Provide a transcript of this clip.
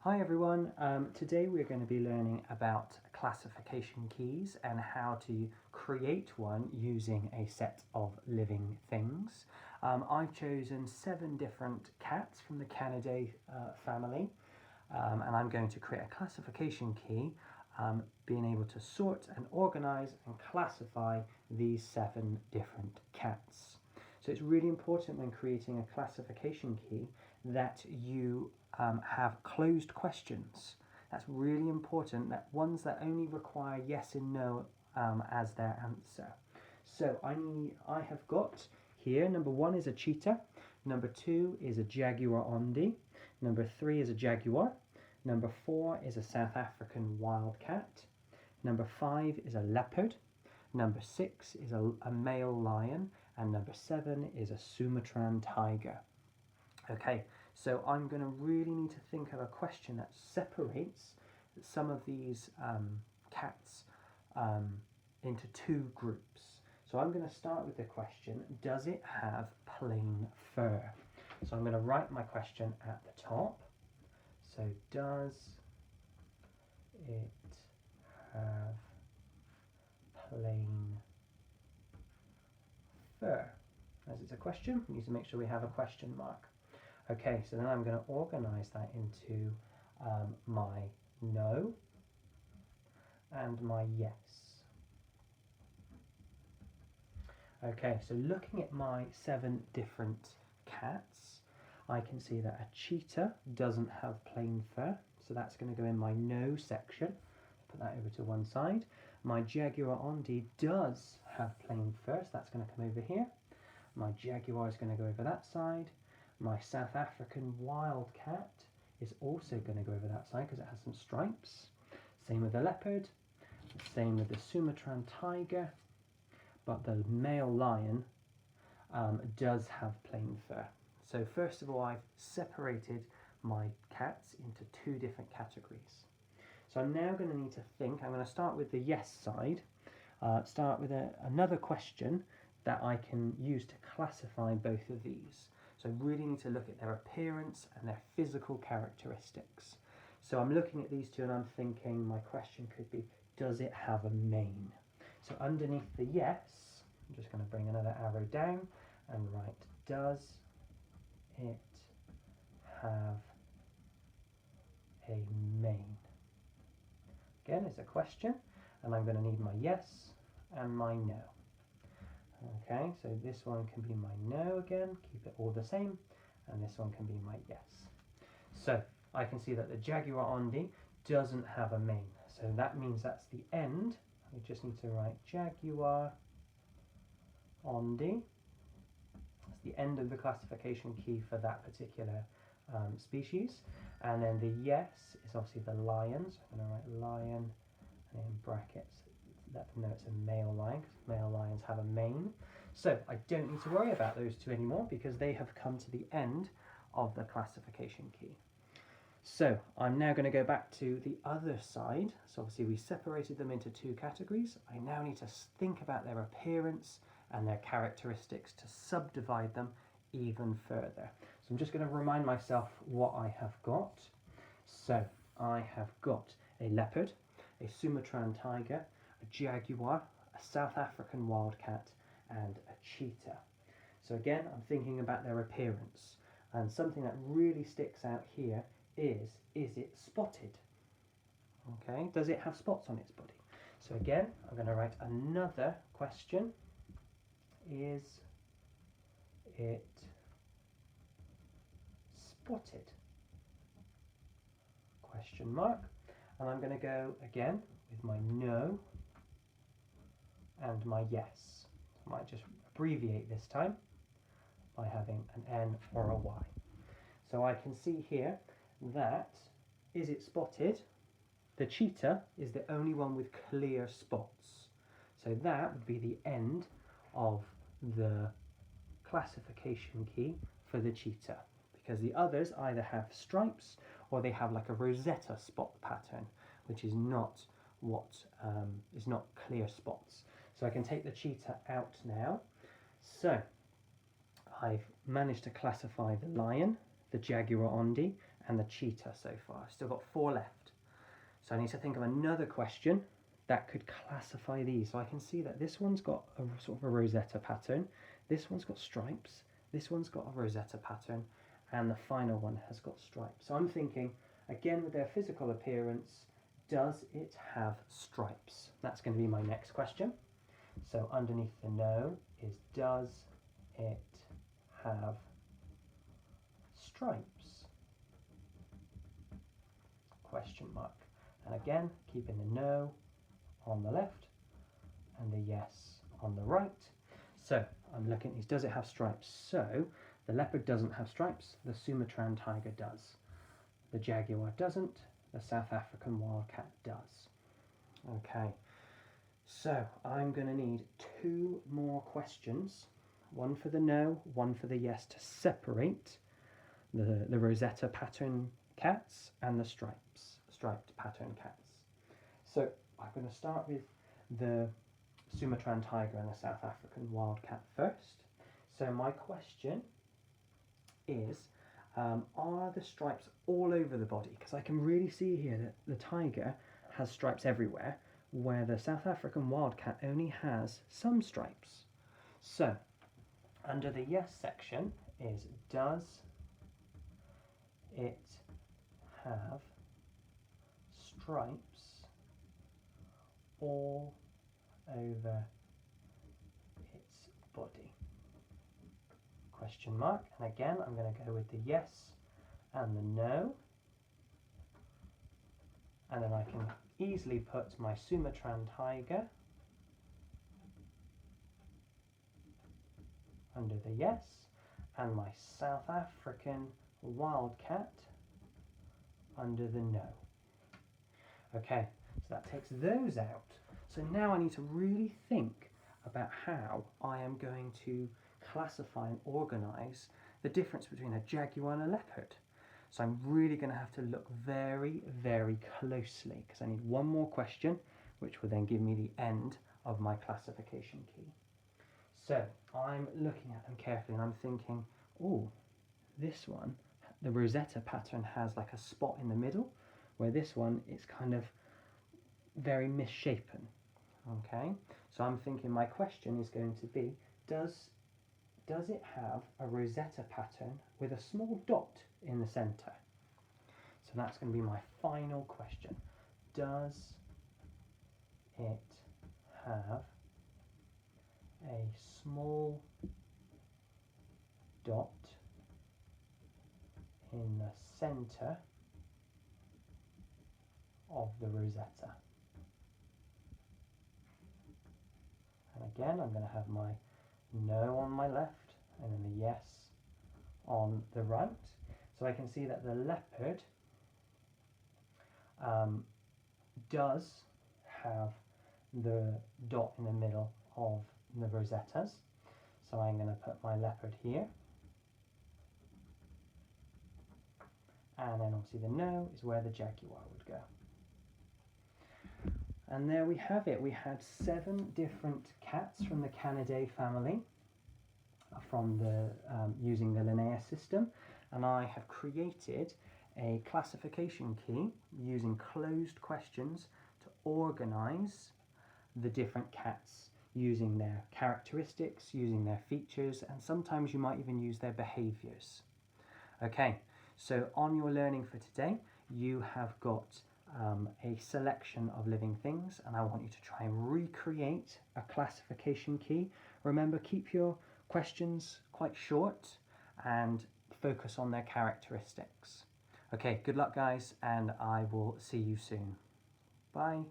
Hi everyone, today we're going to be learning about classification keys and how to create one using a set of living things. I've chosen 7 different cats from the Canidae family, and I'm going to create a classification key, being able to sort and organize and classify these 7 different cats. So it's really important when creating a classification key that you have closed questions. That's really important, that ones that only require yes and no as their answer. So I have got here, number 1 is a cheetah, number 2 is a jaguarundi, number 3 is a jaguar, number 4 is a South African wildcat, number 5 is a leopard, number 6 is a male lion, and number 7 is a Sumatran tiger. Okay, so I'm going to really need to think of a question that separates some of these cats into 2 groups. So I'm going to start with the question, does it have plain fur? So I'm going to write my question at the top. So does it have plain fur? As it's a question, we need to make sure we have a question mark. Okay, so then I'm going to organize that into my no and my yes. Okay, so looking at my 7 different cats, I can see that a cheetah doesn't have plain fur, so that's going to go in my no section. Put that over to one side. My jaguarundi does have plain fur, so that's going to come over here. My jaguar is going to go over that side. My South African wildcat is also going to go over that side because it has some stripes. Same with the leopard, same with the Sumatran tiger, but the male lion does have plain fur. So first of all, I've separated my cats into 2 different categories. So I'm now going to need to think. I'm going to start with the yes side, start with another question that I can use to classify both of these. So I really need to look at their appearance and their physical characteristics. So I'm looking at these 2 and I'm thinking my question could be, does it have a mane? So underneath the yes, I'm just going to bring another arrow down and write, does it have a mane? Again, it's a question, and I'm going to need my yes and my no. Okay, so this one can be my no again, keep it all the same, and this one can be my yes. So I can see that the jaguarundi doesn't have a mane, so that means that's the end. We just need to write jaguarundi. That's the end of the classification key for that particular species. And then the yes is obviously the lion, so I'm going to write lion and in brackets let them know it's a male lion, because male lions have a mane. So I don't need to worry about those 2 anymore because they have come to the end of the classification key. So I'm now going to go back to the other side. So obviously we separated them into 2 categories. I now need to think about their appearance and their characteristics to subdivide them even further. So I'm just going to remind myself what I have got. So I have got a leopard, a Sumatran tiger, a jaguar, a South African wildcat, and a cheetah. So again, I'm thinking about their appearance, and something that really sticks out here is it spotted? Okay, does it have spots on its body? So again, I'm going to write another question. Is it spotted? Question mark. And I'm going to go again with my no and my yes. I might just abbreviate this time by having an N or a Y. So I can see here that, is it spotted? The cheetah is the only one with clear spots. So that would be the end of the classification key for the cheetah, because the others either have stripes or they have like a Rosetta spot pattern, which is not what is not clear spots. So I can take the cheetah out now. So I've managed to classify the lion, the jaguarundi, and the cheetah so far. I've still got 4 left. So I need to think of another question that could classify these. So I can see that this one's got a sort of a rosetta pattern, this one's got stripes, this one's got a rosetta pattern, and the final one has got stripes. So I'm thinking, again with their physical appearance, does it have stripes? That's going to be my next question. So underneath the no is, does it have stripes? Question mark. And again, keeping the no on the left and the yes on the right. So I'm looking at these, does it have stripes? So the leopard doesn't have stripes, the Sumatran tiger does. The jaguar doesn't, the South African wildcat does. Okay, so I'm going to need 2 more questions, one for the no, one for the yes, to separate the rosetta pattern cats and the striped pattern cats. So I'm going to start with the Sumatran tiger and the South African wildcat first. So my question is, are the stripes all over the body? Because I can really see here that the tiger has stripes everywhere, where the South African wildcat only has some stripes. So under the yes section is, does it have stripes all over its body? Question mark. And again, I'm going to go with the yes and the no. And then I can easily put my Sumatran tiger under the yes and my South African wildcat under the no. Okay, so that takes those out. So now I need to really think about how I am going to classify and organise the difference between a jaguar and a leopard. So I'm really going to have to look very, very closely, because I need one more question, which will then give me the end of my classification key. So I'm looking at them carefully and I'm thinking, oh, this one, the rosetta pattern has like a spot in the middle, where this one is kind of very misshapen. Okay, so I'm thinking my question is going to be, does it have a rosetta pattern with a small dot in the center? So that's going to be my final question. Does it have a small dot in the center of the rosetta? And again, I'm going to have my no on my left and then the yes on the right. So I can see that the leopard does have the dot in the middle of the rosettas. So I'm going to put my leopard here. And then obviously the no is where the jaguar would go. And there we have it. We had 7 different cats from the Canidae family, from the using the Linnaeus system, and I have created a classification key using closed questions to organise the different cats, using their characteristics, using their features, and sometimes you might even use their behaviours. Okay, so on your learning for today, you have got a selection of living things, and I want you to try and recreate a classification key. Remember, keep your questions quite short and focus on their characteristics. Okay, good luck guys, and I will see you soon. Bye.